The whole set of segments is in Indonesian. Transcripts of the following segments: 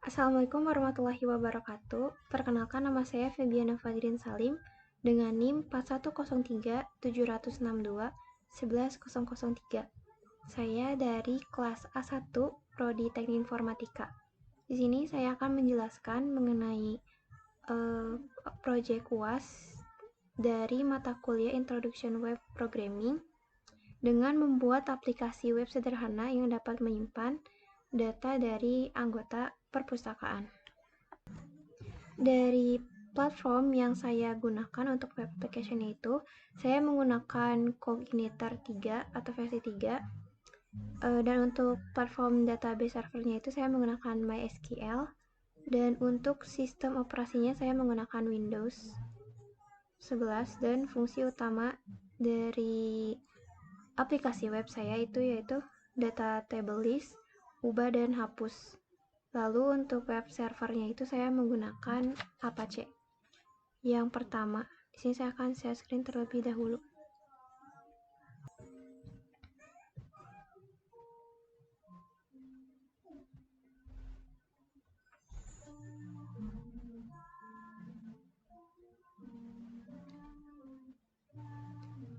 Assalamualaikum warahmatullahi wabarakatuh. Perkenalkan, nama saya Febiana Fadrin Salim dengan NIM 4103-762-11003. Saya dari kelas A1 Prodi Teknik Informatika. Di sini saya akan menjelaskan mengenai proyek UAS dari mata kuliah Introduction Web Programming dengan membuat aplikasi web sederhana yang dapat menyimpan data dari anggota perpustakaan. Dari platform yang saya gunakan untuk web application itu, saya menggunakan Cognitor 3 atau versi 3. Dan untuk platform database servernya itu saya menggunakan MySQL. Dan untuk sistem operasinya saya menggunakan Windows 11, dan fungsi utama dari aplikasi web saya itu yaitu data table list, ubah dan hapus. Lalu untuk web servernya itu saya menggunakan Apache. Yang pertama, di sini saya akan share screen terlebih dahulu.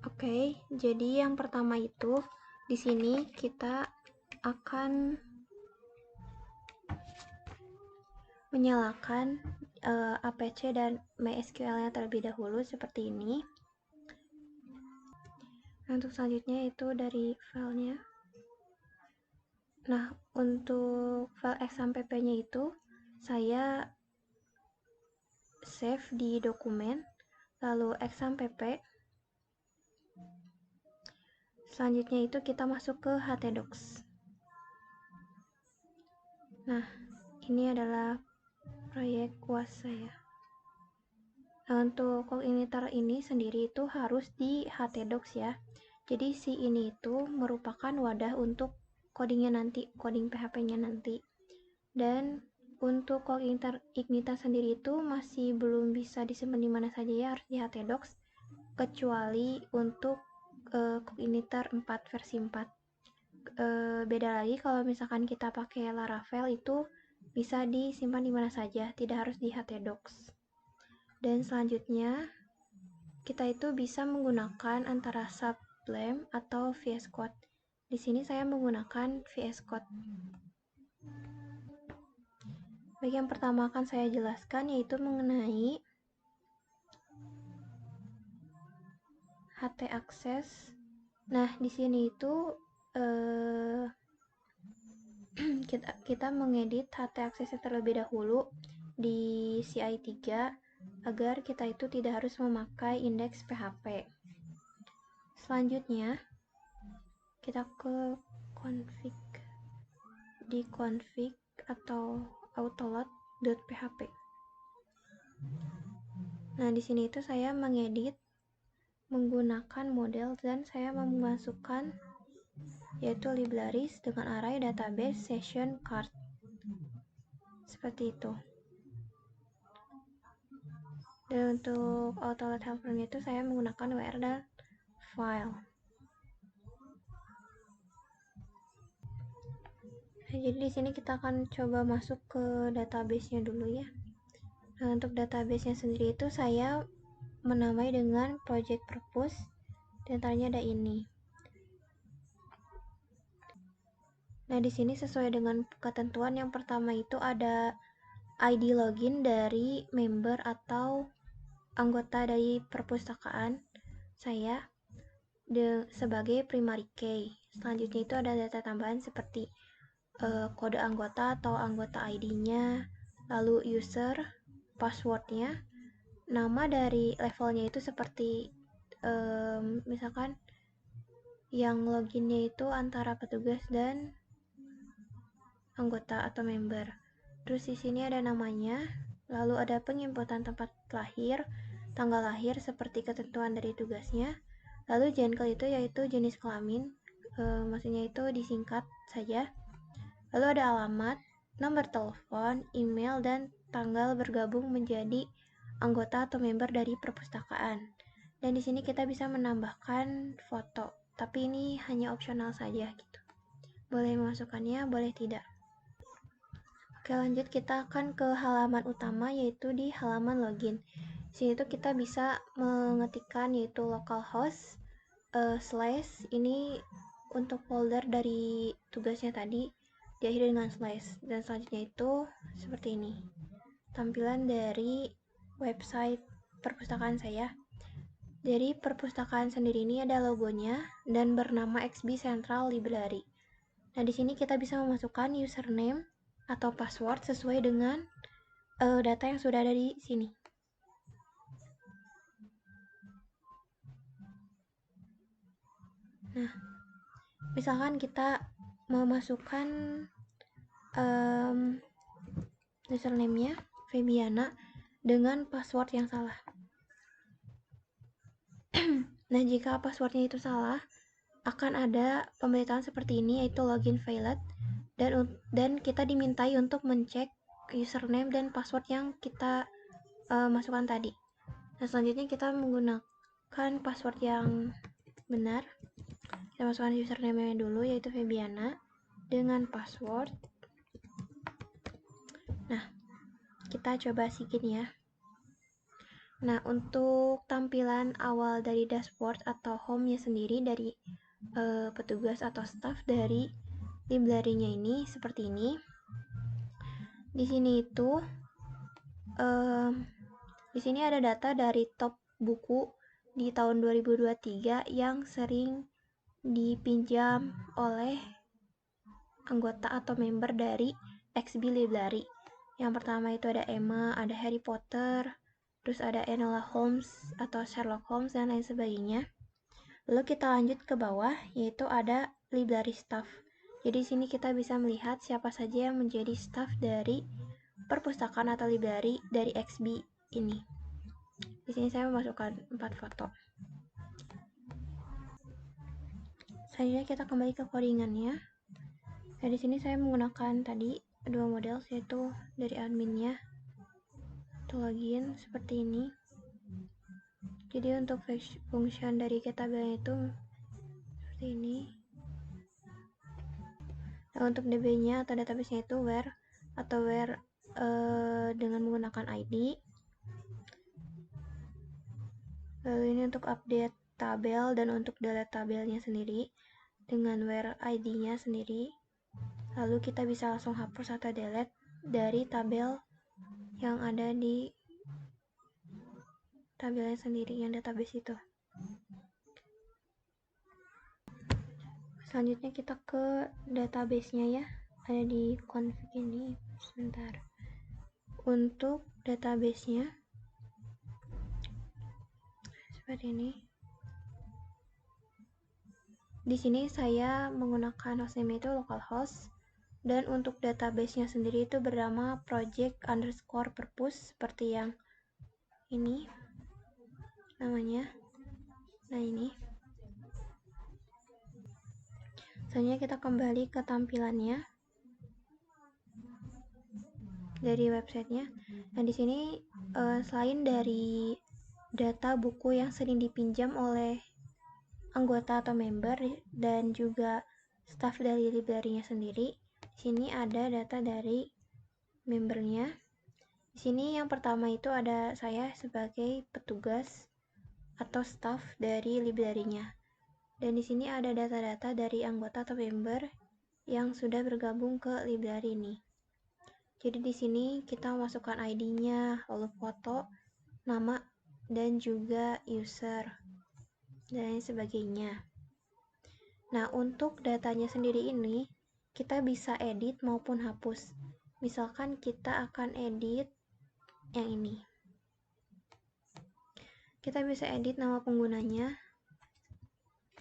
Oke, jadi yang pertama itu di sini kita akan menyalakan Apache dan MySQL-nya terlebih dahulu seperti ini. Untuk selanjutnya itu dari filenya. Nah, untuk file XAMPP-nya itu saya save di dokumen, lalu XAMPP. Selanjutnya itu kita masuk ke htdocs. Nah, ini adalah proyek UAS saya. Nah, untuk Cognitor ini sendiri itu harus di htdocs ya. Jadi si ini itu merupakan wadah untuk codingnya nanti, coding PHP-nya nanti. Dan untuk Cognitor Ignita sendiri itu masih belum bisa disimpan di mana saja ya, harus di htdocs, kecuali untuk Cognitor 4 versi 4. Beda lagi kalau misalkan kita pakai Laravel itu bisa disimpan di mana saja, tidak harus di htdocs. Dan selanjutnya kita itu bisa menggunakan antara Sublime atau VS Code. Di sini saya menggunakan VS Code. Baik, yang pertama akan saya jelaskan yaitu mengenai htaccess. Nah, di sini itu kita mengedit htaccess terlebih dahulu di CI3 agar kita itu tidak harus memakai indeks PHP. Selanjutnya kita ke config, di config atau autoload.php. Nah, di sini itu saya mengedit menggunakan model dan saya memasukkan yaitu libraries dengan array database session card. Seperti itu. Dan untuk autoload helpernya itu saya menggunakan wr dan file. Nah, jadi di sini kita akan coba masuk ke database-nya dulu ya. Nah, untuk database-nya sendiri itu saya menamai dengan project purpose, di antaranya ada ini. Nah, di sini sesuai dengan ketentuan yang pertama itu ada ID login dari member atau anggota dari perpustakaan saya sebagai primary key. Selanjutnya itu ada data tambahan seperti kode anggota atau anggota ID-nya, lalu user, passwordnya, nama dari levelnya itu seperti misalkan yang loginnya itu antara petugas dan anggota atau member. Terus di sini ada namanya, lalu ada penginputan tempat lahir, tanggal lahir seperti ketentuan dari tugasnya. Lalu genkel itu yaitu jenis kelamin, maksudnya itu disingkat saja. Lalu ada alamat, nomor telepon, email, dan tanggal bergabung menjadi anggota atau member dari perpustakaan. Dan di sini kita bisa menambahkan foto, tapi ini hanya opsional saja gitu. Boleh memasukkannya, boleh tidak. Oke, lanjut kita akan ke halaman utama, yaitu di halaman login. Sini tuh kita bisa mengetikkan yaitu localhost slash, ini untuk folder dari tugasnya tadi diakhiri dengan slash, dan selanjutnya itu seperti ini tampilan dari website perpustakaan saya. Dari perpustakaan sendiri ini ada logonya dan bernama XB Central Library. Nah, di sini kita bisa memasukkan username atau password sesuai dengan data yang sudah ada di sini. Nah, misalkan kita memasukkan username-nya Febiana dengan password yang salah. Nah, jika passwordnya itu salah, akan ada pemberitaan seperti ini, yaitu login failed, dan kita dimintai untuk mencek username dan password yang kita masukkan tadi. Nah, selanjutnya kita menggunakan password yang benar. Kita masukkan username-nya dulu, yaitu Febiana dengan password. Nah, kita coba sign ya. Nah, untuk tampilan awal dari dashboard atau home-nya sendiri dari petugas atau staff dari library-nya ini seperti ini. Di sini itu di sini ada data dari top buku di tahun 2023 yang sering dipinjam oleh anggota atau member dari XB Library. Yang pertama itu ada Emma, ada Harry Potter, terus ada Enola Holmes atau Sherlock Holmes, dan lain sebagainya. Lalu kita lanjut ke bawah, yaitu ada library staff. Jadi sini kita bisa melihat siapa saja yang menjadi staff dari perpustakaan atau library dari XB ini. Di sini saya memasukkan 4 foto. Selanjutnya kita kembali ke codingannya. Nah, di sini saya menggunakan tadi dua model, yaitu dari adminnya atau login seperti ini. Jadi untuk function dari tabelnya itu seperti ini. Nah, untuk DB-nya atau database-nya itu where atau where dengan menggunakan ID. Lalu ini untuk update tabel dan untuk delete tabelnya sendiri dengan where ID-nya sendiri. Lalu kita bisa langsung hapus atau delete dari tabel yang ada di tabelnya sendiri, yang database itu. Selanjutnya kita ke database-nya ya, ada di config ini. Sebentar. Untuk database-nya seperti ini. Di sini saya menggunakan hostname itu localhost, dan untuk database-nya sendiri itu bernama project_purpose seperti yang ini namanya. Nah, ini. Selanjutnya kita kembali ke tampilannya dari websitenya. Nah, di sini selain dari data buku yang sering dipinjam oleh anggota atau member dan juga staff dari library-nya sendiri, di sini ada data dari membernya. Di sini yang pertama itu ada saya sebagai petugas atau staff dari library-nya. Dan di sini ada data-data dari anggota atau member yang sudah bergabung ke library ini. Jadi di sini kita masukkan ID-nya, lalu foto, nama, dan juga user, dan lain sebagainya. Nah, untuk datanya sendiri ini kita bisa edit maupun hapus. Misalkan kita akan edit yang ini. Kita bisa edit nama penggunanya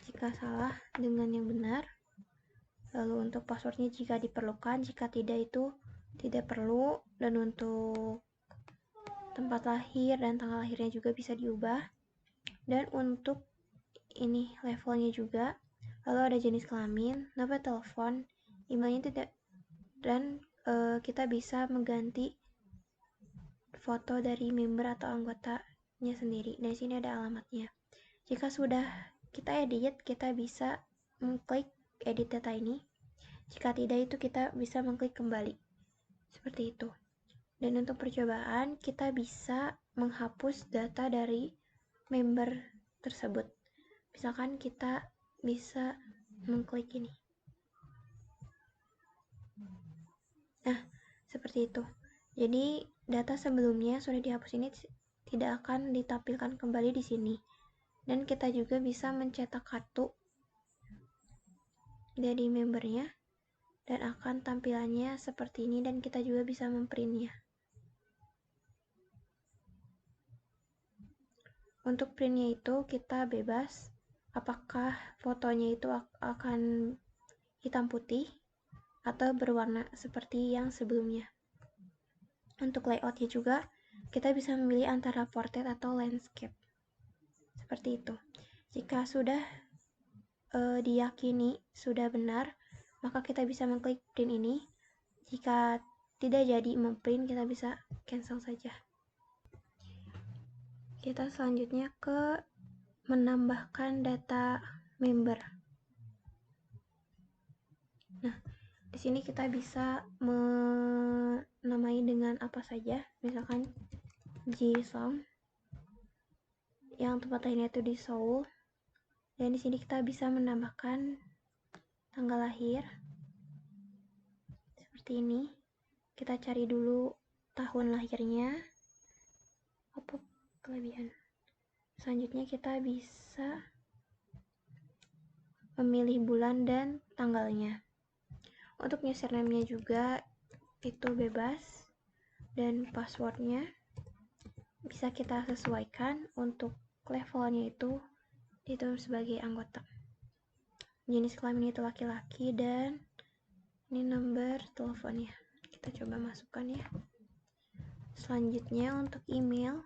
jika salah dengan yang benar. Lalu untuk passwordnya jika diperlukan, jika tidak itu tidak perlu. Dan untuk tempat lahir dan tanggal lahirnya juga bisa diubah. Dan untuk ini levelnya juga. Lalu ada jenis kelamin, nomor telepon, emailnya tidak, dan kita bisa mengganti foto dari member atau anggotanya sendiri. Dan sini ada alamatnya. Jika sudah kita edit, kita bisa mengklik edit data ini. Jika tidak, itu kita bisa mengklik kembali. Seperti itu. Dan untuk percobaan, kita bisa menghapus data dari member tersebut. Misalkan kita bisa mengklik ini. Nah, seperti itu. Jadi, data sebelumnya sudah dihapus ini tidak akan ditampilkan kembali di sini. Dan kita juga bisa mencetak kartu dari membernya dan akan tampilannya seperti ini, dan kita juga bisa memprintnya. Untuk printnya itu kita bebas apakah fotonya itu akan hitam putih atau berwarna seperti yang sebelumnya. Untuk layoutnya juga kita bisa memilih antara portrait atau landscape. Seperti itu. Jika sudah diyakini sudah benar, maka kita bisa mengklik print ini. Jika tidak jadi memprint, kita bisa cancel saja. Kita selanjutnya ke menambahkan data member. Nah, di sini kita bisa menamai dengan apa saja, misalkan Jisung, yang tempat lahirnya itu di Seoul. Dan di sini kita bisa menambahkan tanggal lahir seperti ini. Kita cari dulu tahun lahirnya. Apa kelebihan? Selanjutnya kita bisa memilih bulan dan tanggalnya. Untuk username-nya juga itu bebas, dan passwordnya bisa kita sesuaikan. Untuk levelnya itu sebagai anggota. Jenis kelamin itu laki-laki, dan ini nomor teleponnya. Kita coba masukkan ya. Selanjutnya untuk email,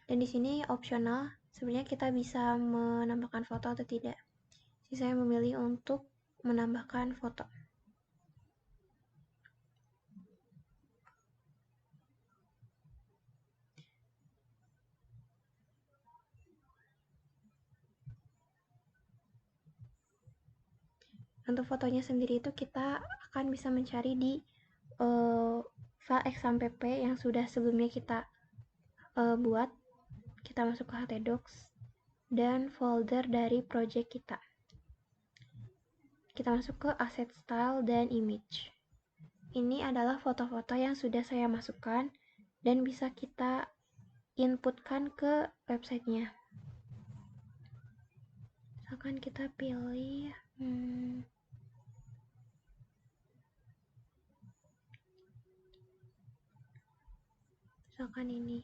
dan di sini opsional, sebenarnya kita bisa menambahkan foto atau tidak. Jadi saya memilih untuk menambahkan foto. Untuk fotonya sendiri itu kita akan bisa mencari di file XAMPP yang sudah sebelumnya kita buat. Kita masuk ke htdocs dan folder dari project kita. Kita masuk ke asset style dan image. Ini adalah foto-foto yang sudah saya masukkan dan bisa kita inputkan ke websitenya. Misalkan kita pilih misalkan ini.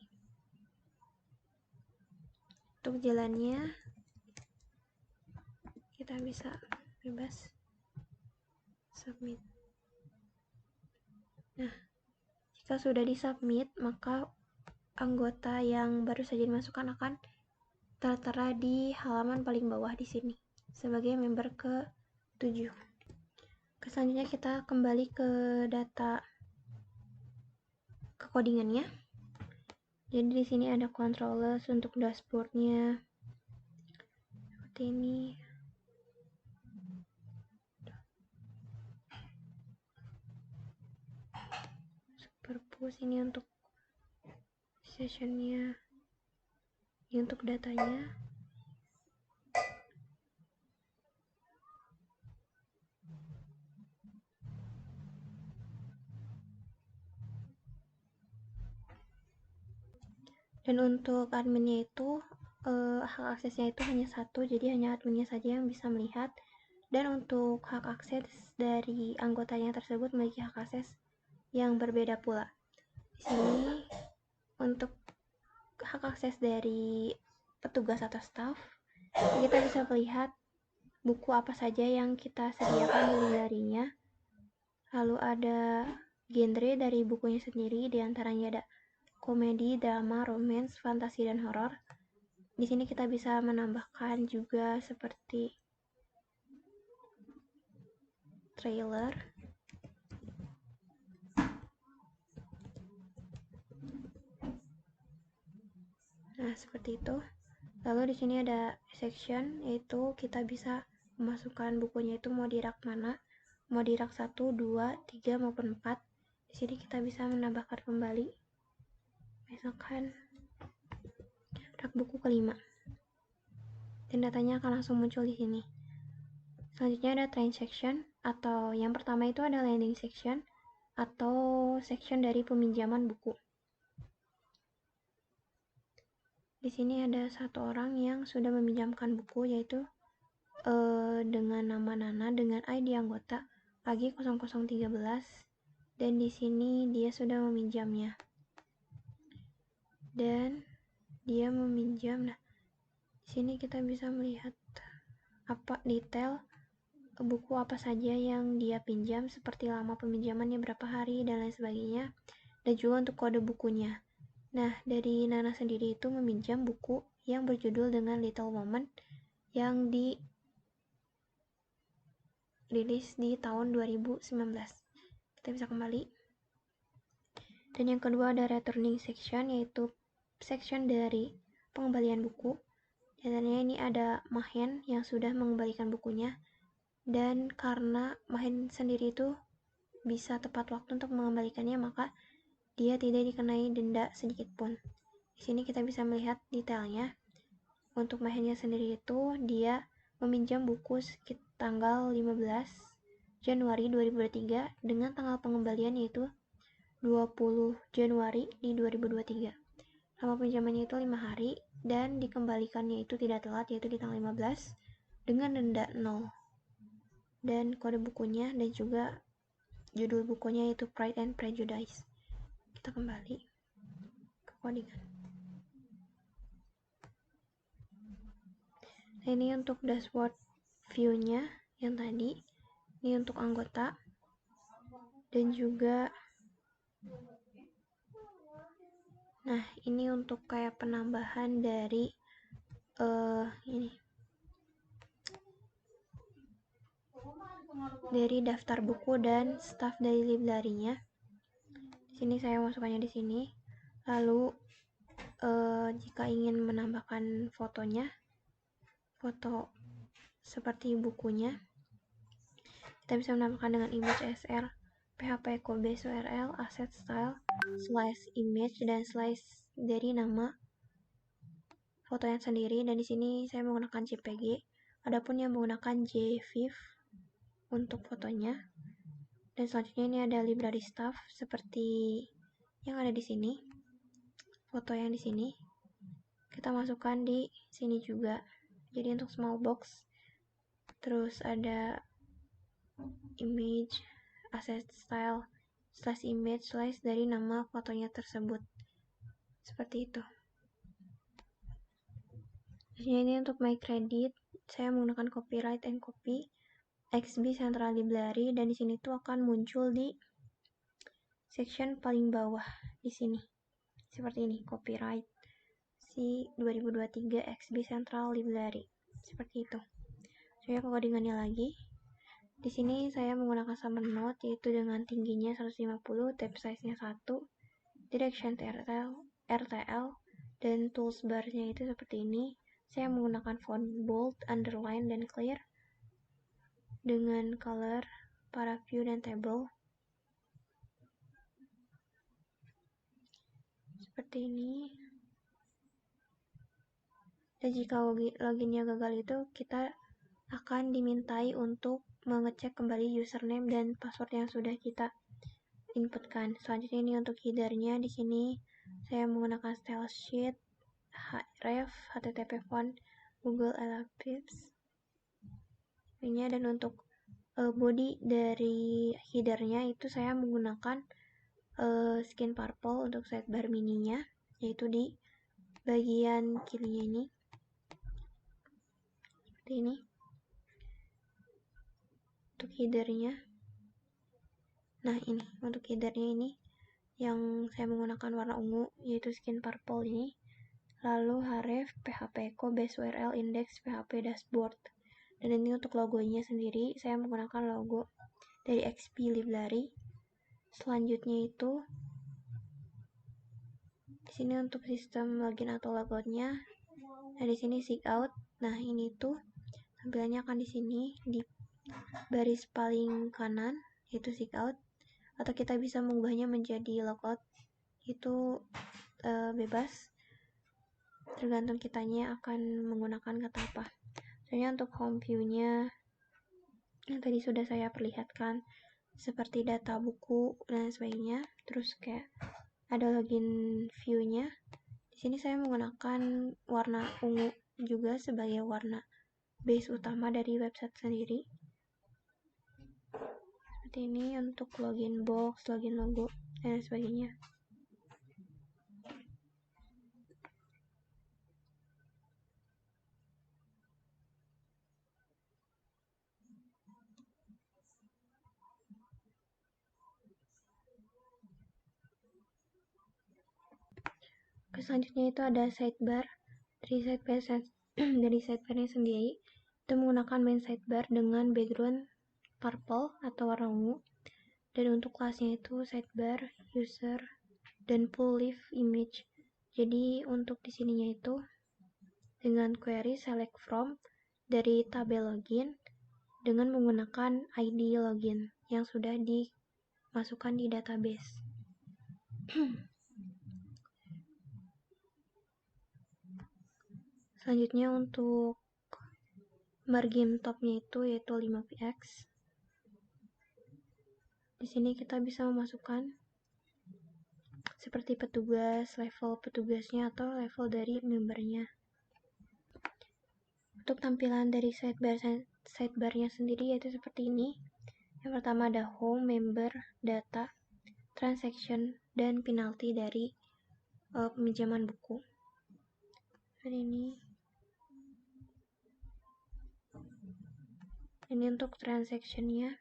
Untuk jalannya kita bisa bebas submit. Nah, jika sudah disubmit, maka anggota yang baru saja dimasukkan akan tertera di halaman paling bawah di sini sebagai member ke-7. Selanjutnya kita kembali ke data codingannya. Jadi di sini ada controllers untuk dashboardnya seperti ini. Purpose ini untuk sessionnya, ini untuk datanya. Dan untuk adminnya itu hak aksesnya itu hanya satu, jadi hanya adminnya saja yang bisa melihat. Dan untuk hak akses dari anggotanya tersebut memiliki hak akses yang berbeda pula. Di sini untuk hak akses dari petugas atau staff, kita bisa melihat buku apa saja yang kita sediakan darinya. Lalu ada genre dari bukunya sendiri, diantaranya ada komedi, drama, romance, fantasi, dan horor. Di sini kita bisa menambahkan juga seperti trailer. Nah, seperti itu. Lalu di sini ada section, yaitu kita bisa memasukkan bukunya itu mau di rak mana, mau di rak 1, 2, 3 maupun 4. Di sini kita bisa menambahkan kembali. Misalkan rak buku kelima. Dan datanya akan langsung muncul di sini. Selanjutnya ada transaction, atau yang pertama itu ada lending section atau section dari peminjaman buku. Di sini ada satu orang yang sudah meminjamkan buku, yaitu dengan nama Nana dengan ID anggota pagi 0013, dan di sini dia sudah meminjamnya. Dan dia meminjam. Nah, di sini kita bisa melihat apa detail buku apa saja yang dia pinjam, seperti lama peminjamannya berapa hari dan lain sebagainya, dan juga untuk kode bukunya. Nah, dari Nana sendiri itu meminjam buku yang berjudul dengan Little Woman yang dirilis di tahun 2019. Kita bisa kembali. Dan yang kedua ada returning section, yaitu section dari pengembalian buku. Biasanya ini ada Mahen yang sudah mengembalikan bukunya, dan karena Mahen sendiri itu bisa tepat waktu untuk mengembalikannya, maka dia tidak dikenai denda sedikit pun. Di sini kita bisa melihat detailnya. Untuk Mahennya sendiri itu dia meminjam buku sekitar tanggal 15 Januari 2023 dengan tanggal pengembalian yaitu 20 Januari di 2023. Lama pinjamannya itu 5 hari dan dikembalikannya itu tidak telat, yaitu di tanggal 15 dengan denda 0. Dan kode bukunya dan juga judul bukunya itu Pride and Prejudice. Kita kembali ke codingan. Nah, ini untuk dashboard view-nya yang tadi. Ini untuk anggota. Dan juga nah, ini untuk kayak penambahan dari ini dari daftar buku dan staff dari library-nya. Di sini saya masukkannya di sini. Lalu jika ingin menambahkan fotonya, foto seperti bukunya, kita bisa menambahkan dengan image SR, PHP echo base URL, asset style, slice image, dan slice dari nama fotonya sendiri. Dan di sini saya menggunakan JPG. Adapun yang menggunakan JPEG untuk fotonya. Dan selanjutnya ini ada library staff seperti yang ada di sini. Foto yang di sini kita masukkan di sini juga. Jadi untuk small box, terus ada image, asset style, slash image, slash dari nama fotonya tersebut. Seperti itu. Ini untuk my credit, saya menggunakan copyright and copy XB Central Library, dan di sini tuh akan muncul di section paling bawah di sini. Seperti ini, copyright si 2023 XB Central Library. Seperti itu. Saya codingannya lagi. Di sini saya menggunakan summon node, yaitu dengan tingginya 150, type size-nya 1, direction RTL, dan tools bar-nya itu seperti ini. Saya menggunakan font bold, underline, dan clear dengan color para view dan table. Seperti ini. Dan jika loginnya gagal itu, kita akan dimintai untuk mengecek kembali username dan password yang sudah kita inputkan. Selanjutnya ini untuk header-nya. Di sini saya menggunakan style sheet, href, http font, Google Ellipse. Ini, dan untuk body dari header-nya itu saya menggunakan skin purple untuk sidebar mininya, yaitu di bagian kirinya ini. Seperti ini. Untuk header-nya. Nah, ini untuk header-nya ini yang saya menggunakan warna ungu, yaitu skin purple ini. Lalu href, php echo, base URL, index, php dashboard. Dan ini untuk logonya sendiri, saya menggunakan logo dari XP Library. Selanjutnya itu di sini untuk sistem login atau logoutnya. Nah, di sini sign out. Nah, ini tuh tampilannya akan di sini di baris paling kanan itu sign out, atau kita bisa mengubahnya menjadi logout. Itu bebas, tergantung kitanya akan menggunakan kata apa. Soalnya untuk home view-nya yang tadi sudah saya perlihatkan, seperti data buku dan sebagainya. Terus kayak ada login view-nya. Di sini saya menggunakan warna ungu juga sebagai warna base utama dari website sendiri. Seperti ini untuk login box, login logo, dan sebagainya. Selanjutnya itu ada sidebar. Dari sidebarnya sendiri itu menggunakan main sidebar dengan background purple atau warna ungu. Dan untuk kelasnya itu sidebar, user, dan pull leaf image. Jadi untuk di sininya itu dengan query select from dari tabel login dengan menggunakan ID login yang sudah dimasukkan di database. Selanjutnya untuk margin topnya itu yaitu 5px. Di sini kita bisa memasukkan seperti petugas, level petugasnya atau level dari membernya. Untuk tampilan dari sidebarnya sendiri yaitu seperti ini. Yang pertama ada home, member, data, transaction, dan penalti dari peminjaman buku. Seperti ini. Ini untuk transactionnya.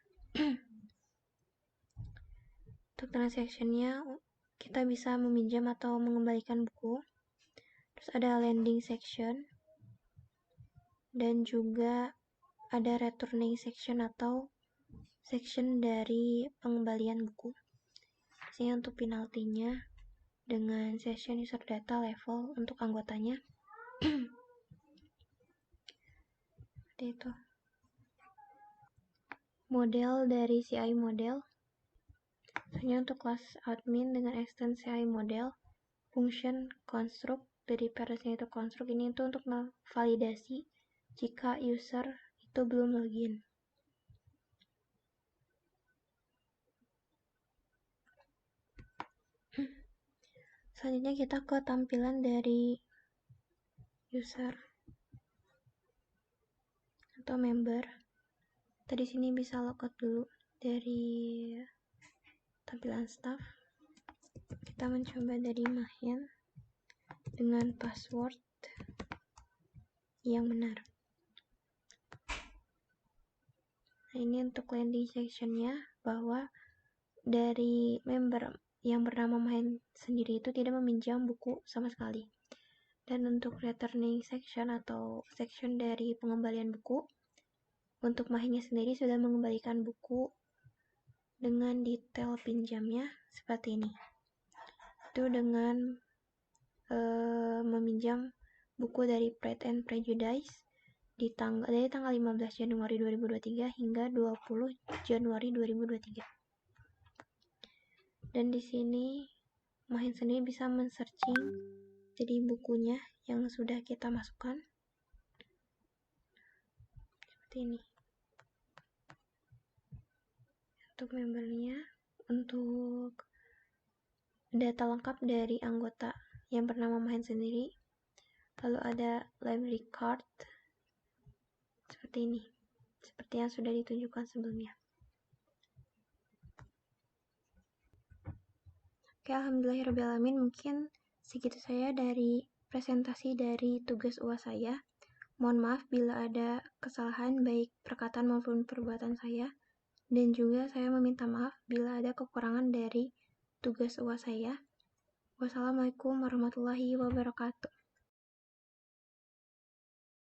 Untuk transactionnya kita bisa meminjam atau mengembalikan buku. Terus ada lending section dan juga ada returning section atau section dari pengembalian buku. Di sini untuk penaltinya dengan session user data level untuk anggotanya. Seperti itu. Model dari CI model. Misalnya untuk kelas admin dengan extend CI model, function construct dari parasnya itu construct ini itu untuk validasi jika user itu belum login. Selanjutnya kita ke tampilan dari user atau member. Kita di sini bisa logout dulu dari tampilan staff. Kita mencoba dari Mahyan dengan password yang benar. Nah, ini untuk landing sectionnya bahwa dari member yang bernama Mahyan sendiri itu tidak meminjam buku sama sekali. Dan untuk returning section atau section dari pengembalian buku, untuk Mahyannya sendiri sudah mengembalikan buku dengan detail pinjamnya seperti ini. Itu dengan meminjam buku dari Pride and Prejudice dari tanggal 15 Januari 2023 hingga 20 Januari 2023. Dan di sini Mahyan sendiri bisa men-searching jadi bukunya yang sudah kita masukkan. Seperti ini. Untuk membernya, untuk data lengkap dari anggota yang bernama Mahyan sendiri, lalu ada library card seperti ini, seperti yang sudah ditunjukkan sebelumnya. Oke, alhamdulillahirrahmanirrahim, mungkin segitu saya dari presentasi dari tugas UAS saya. Mohon maaf bila ada kesalahan baik perkataan maupun perbuatan saya. Dan juga saya meminta maaf bila ada kekurangan dari tugas UAS saya. Wassalamualaikum warahmatullahi wabarakatuh.